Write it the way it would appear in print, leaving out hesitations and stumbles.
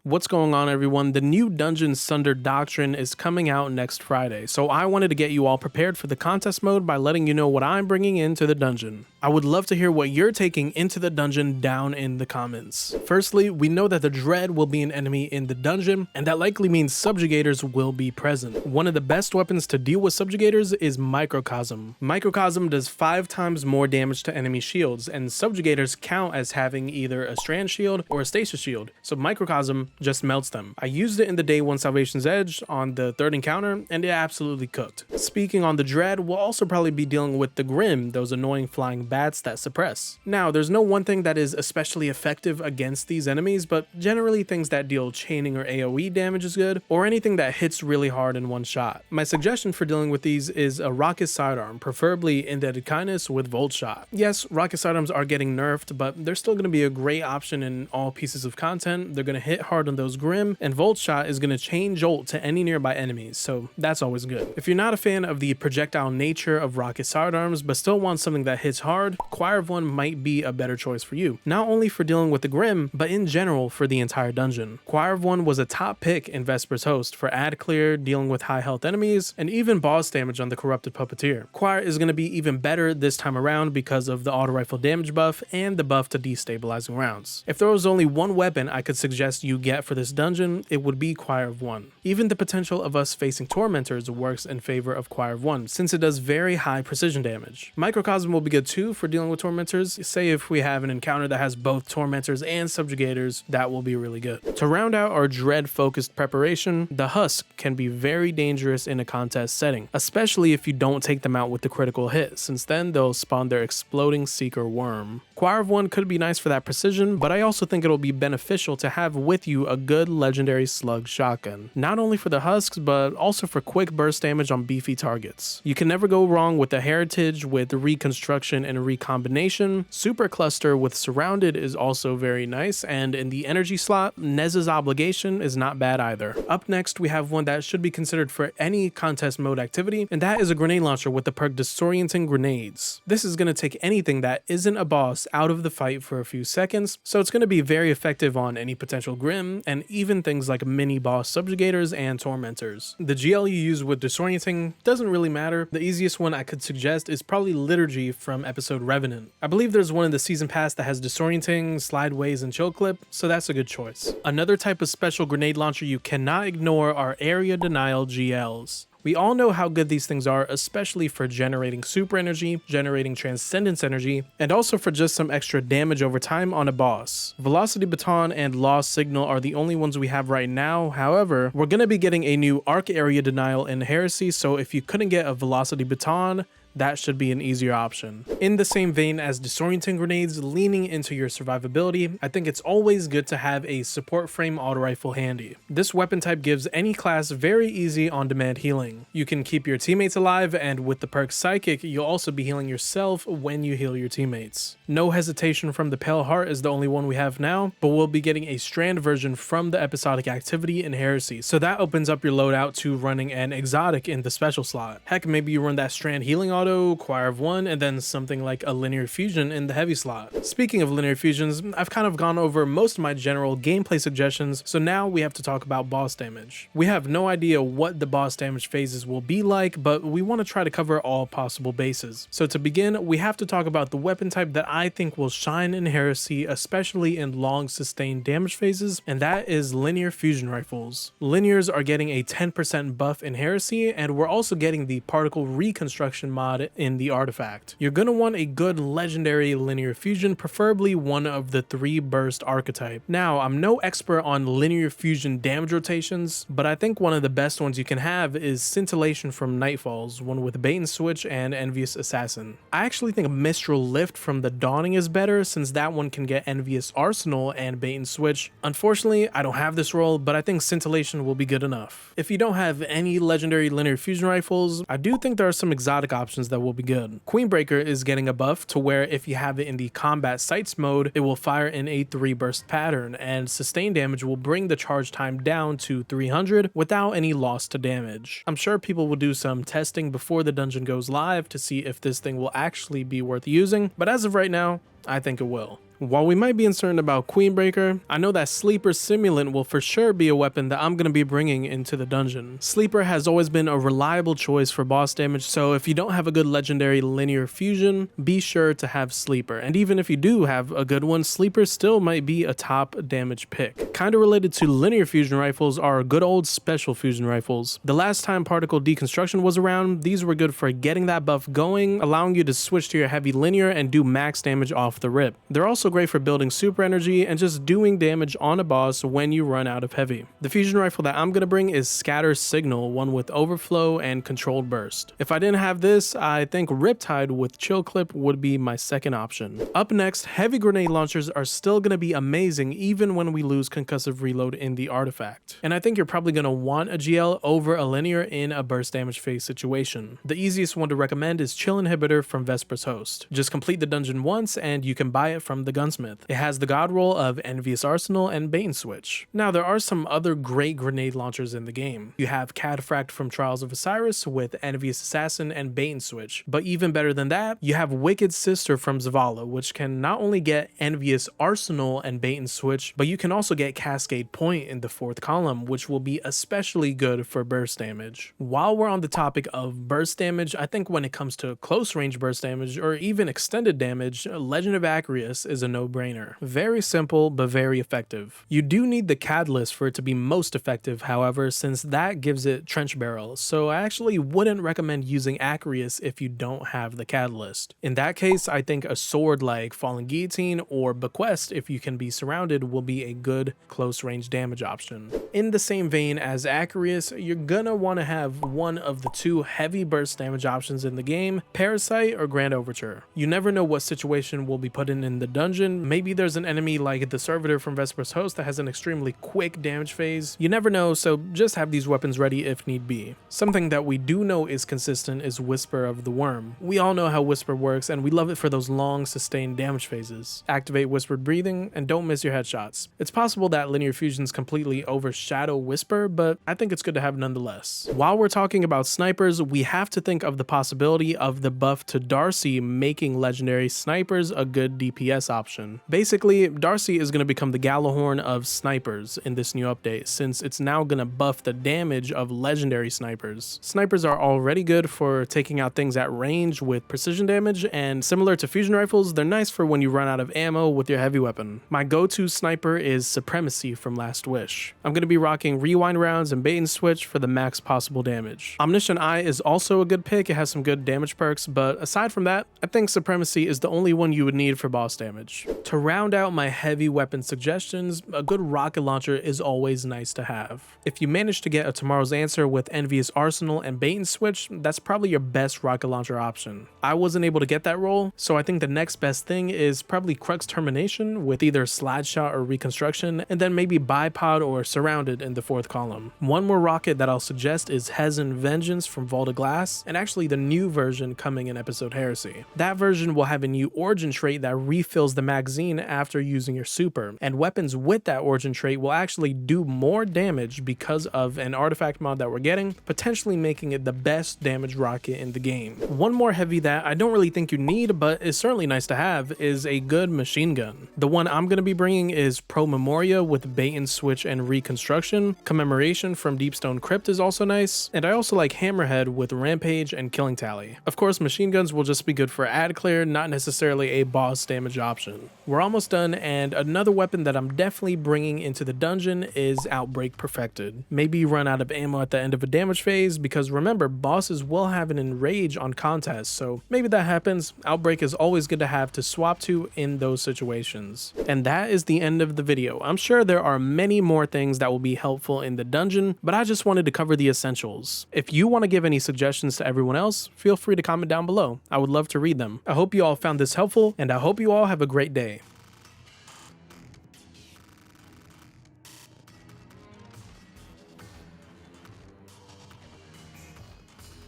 What's going on, everyone? The new dungeon Sundered Doctrine is coming out next Friday, so I wanted to get you all prepared for the contest mode by letting you know what I'm bringing into the dungeon. I would love to hear what you're taking into the dungeon down in the comments. Firstly, we know that the Dread will be an enemy in the dungeon, and that likely means subjugators will be present. One of the best weapons to deal with subjugators is Microcosm. Microcosm does 5 times more damage to enemy shields, and subjugators count as having either a strand shield or a stasis shield, so Microcosm just melts them. I used it in the Day 1 Salvation's Edge on the 3rd encounter, and it absolutely cooked. Speaking on the Dread, we'll also probably be dealing with the Grim, those annoying flying bats that suppress. Now, there's no one thing that is especially effective against these enemies, but generally things that deal chaining or AoE damage is good, or anything that hits really hard in one shot. My suggestion for dealing with these is a rocket sidearm, preferably Indebted Kindness with Volt Shot. Yes, rocket sidearms are getting nerfed, but they're still going to be a great option in all pieces of content. They're going to hit hard on those Grim, and Volt Shot is going to chain jolt to any nearby enemies, so that's always good. If you're not a fan of the projectile nature of rocket sidearms, but still want something that hits hard, Choir of One might be a better choice for you. Not only for dealing with the Grim, but in general for the entire dungeon. Choir of One was a top pick in Vesper's Host for ad clear, dealing with high health enemies, and even boss damage on the Corrupted Puppeteer. Choir is going to be even better this time around because of the auto rifle damage buff and the buff to destabilizing rounds. If there was only one weapon I could suggest you get for this dungeon, it would be Choir of One. Even the potential of us facing Tormentors works in favor of Choir of One, since it does very high precision damage. Microcosm will be good too for dealing with Tormentors. Say if we have an encounter that has both Tormentors and Subjugators, that will be really good. To round out our Dread focused preparation, the Husk can be very dangerous in a contest setting, especially if you don't take them out with the critical hit, since then they'll spawn their exploding Seeker Worm. Choir of One could be nice for that precision, but I also think it'll be beneficial to have with you a good legendary Slug Shotgun. Not only for the Husks, but also for quick burst damage on beefy targets. You can never go wrong with the Heritage with Reconstruction and Recombination. Super Cluster with Surrounded is also very nice, and in the energy slot, Nez's Obligation is not bad either. Up next, we have one that should be considered for any contest mode activity, and that is a grenade launcher with the perk Disorienting Grenades. This is going to take anything that isn't a boss out of the fight for a few seconds, so it's going to be very effective on any potential Grim, and even things like mini boss subjugators and tormentors. The GL you use with Disorienting doesn't really matter. The easiest one I could suggest is probably Liturgy from episode Revenant. I believe there's one in the season pass that has Disorienting, Slideways, and Chill Clip, so that's a good choice. Another type of special grenade launcher you cannot ignore are Area Denial GLs. We all know how good these things are, especially for generating super energy, generating transcendence energy, and also for just some extra damage over time on a boss. Velocity Baton and Lost Signal are the only ones we have right now. However, we're going to be getting a new Arc Area Denial in Heresy, so if you couldn't get a Velocity Baton, that should be an easier option. In the same vein as Disorienting Grenades, leaning into your survivability, I think it's always good to have a support frame auto rifle handy. This weapon type gives any class very easy on-demand healing. You can keep your teammates alive, and with the perk Psychic, you'll also be healing yourself when you heal your teammates. No Hesitation from the Pale Heart is the only one we have now, but we'll be getting a strand version from the episodic activity in Heresy, so that opens up your loadout to running an exotic in the special slot. Heck, maybe you run that strand healing auto, Choir of One, and then something like a linear fusion in the heavy slot. Speaking of linear fusions, I've kind of gone over most of my general gameplay suggestions, so now we have to talk about boss damage. We have no idea what the boss damage phases will be like, but we want to try to cover all possible bases. So to begin, we have to talk about the weapon type that I think will shine in Heresy, especially in long sustained damage phases, and that is linear fusion rifles. Linears are getting a 10% buff in Heresy, and we're also getting the particle reconstruction mod in the artifact. You're going to want a good legendary linear fusion, preferably one of the 3 burst archetype. Now, I'm no expert on linear fusion damage rotations, but I think one of the best ones you can have is Scintillation from Nightfalls, one with Bait and Switch and Envious Assassin. I actually think Mistral Lift from the Dawning is better, since that one can get Envious Arsenal and Bait and Switch. Unfortunately, I don't have this roll, but I think Scintillation will be good enough. If you don't have any legendary linear fusion rifles, I do think there are some exotic options that will be good. Queenbreaker is getting a buff to where if you have it in the combat sights mode, it will fire in a 3 burst pattern, and sustain damage will bring the charge time down to 300 without any loss to damage. I'm sure people will do some testing before the dungeon goes live to see if this thing will actually be worth using, but as of right now, I think it will. While we might be uncertain about Queenbreaker, I know that Sleeper Simulant will for sure be a weapon that I'm going to be bringing into the dungeon. Sleeper has always been a reliable choice for boss damage, so if you don't have a good legendary linear fusion, be sure to have Sleeper. And even if you do have a good one, Sleeper still might be a top damage pick. Kinda related to linear fusion rifles are good old special fusion rifles. The last time particle deconstruction was around, these were good for getting that buff going, allowing you to switch to your heavy linear and do max damage off the rip. They're also great for building super energy and just doing damage on a boss when you run out of heavy. The fusion rifle that I'm gonna bring is Scatter Signal, one with overflow and controlled burst. If I didn't have this, I think Riptide with Chill Clip would be my second option. Up next, heavy grenade launchers are still gonna be amazing even when we lose concussive reload in the artifact. And I think you're probably gonna want a GL over a linear in a burst damage phase situation. The easiest one to recommend is Chill Inhibitor from Vesper's Host. Just complete the dungeon once and you can buy it from the gunsmith. It has the god roll of Envious Arsenal and Bait and Switch. Now there are some other great grenade launchers in the game. You have Cataphract from Trials of Osiris with Envious Assassin and Bait and Switch. But even better than that, you have Wicked Sister from Zavala, which can not only get Envious Arsenal and Bait and Switch, but you can also get Cascade Point in the 4th column, which will be especially good for burst damage. While we're on the topic of burst damage, I think when it comes to close range burst damage or even extended damage, Legend of Acrius is a no-brainer. Very simple, but very effective. You do need the Catalyst for it to be most effective, however, since that gives it Trench Barrel, so I actually wouldn't recommend using Acrius if you don't have the Catalyst. In that case, I think a sword like Fallen Guillotine or Bequest, if you can be surrounded, will be a good close range damage option. In the same vein as Acrius, you're gonna want to have one of the two heavy burst damage options in the game, Parasite or Grand Overture. You never know what situation will be put in the dungeon. Maybe there's an enemy like the Servitor from Vesper's Host that has an extremely quick damage phase. You never know, so just have these weapons ready if need be. Something that we do know is consistent is Whisper of the Worm. We all know how Whisper works and we love it for those long sustained damage phases. Activate Whispered Breathing and don't miss your headshots. It's possible that linear fusions completely overshadow Whisper, but I think it's good to have nonetheless. While we're talking about snipers, we have to think of the possibility of the buff to Darcy making legendary snipers a good DPS option. Basically, Darcy is going to become the Gallahorn of snipers in this new update, since it's now going to buff the damage of legendary snipers. Snipers are already good for taking out things at range with precision damage, and similar to fusion rifles, they're nice for when you run out of ammo with your heavy weapon. My go-to sniper is Supremacy from Last Wish. I'm going to be rocking rewind rounds and bait and switch for the max possible damage. Omniscient Eye is also a good pick, it has some good damage perks, but aside from that, I think Supremacy is the only one you would need for boss damage. To round out my heavy weapon suggestions, a good rocket launcher is always nice to have. If you manage to get a Tomorrow's Answer with Envious Arsenal and Bait and Switch, that's probably your best rocket launcher option. I wasn't able to get that roll, so I think the next best thing is probably Crux Termination with either Slide Shot or Reconstruction, and then maybe Bipod or Surrounded in the 4th column. One more rocket that I'll suggest is Hezen Vengeance from Vault of Glass, and actually the new version coming in Episode Heresy. That version will have a new origin trait that refills the magazine after using your super, and weapons with that origin trait will actually do more damage because of an artifact mod that we're getting, potentially making it the best damage rocket in the game. One more heavy that I don't really think you need, but is certainly nice to have, is a good machine gun. The one I'm going to be bringing is Pro Memoria with Bait and Switch and Reconstruction. Commemoration from Deepstone Crypt is also nice, and I also like Hammerhead with Rampage and Killing Tally. Of course, machine guns will just be good for ad clear, not necessarily a boss damage option. We're almost done, and another weapon that I'm definitely bringing into the dungeon is Outbreak Perfected. Maybe you run out of ammo at the end of a damage phase, because remember, bosses will have an enrage on contest, so maybe that happens. Outbreak is always good to have to swap to in those situations. And that is the end of the video. I'm sure there are many more things that will be helpful in the dungeon, but I just wanted to cover the essentials. If you want to give any suggestions to everyone else, feel free to comment down below. I would love to read them. I hope you all found this helpful, and I hope you all have a great day.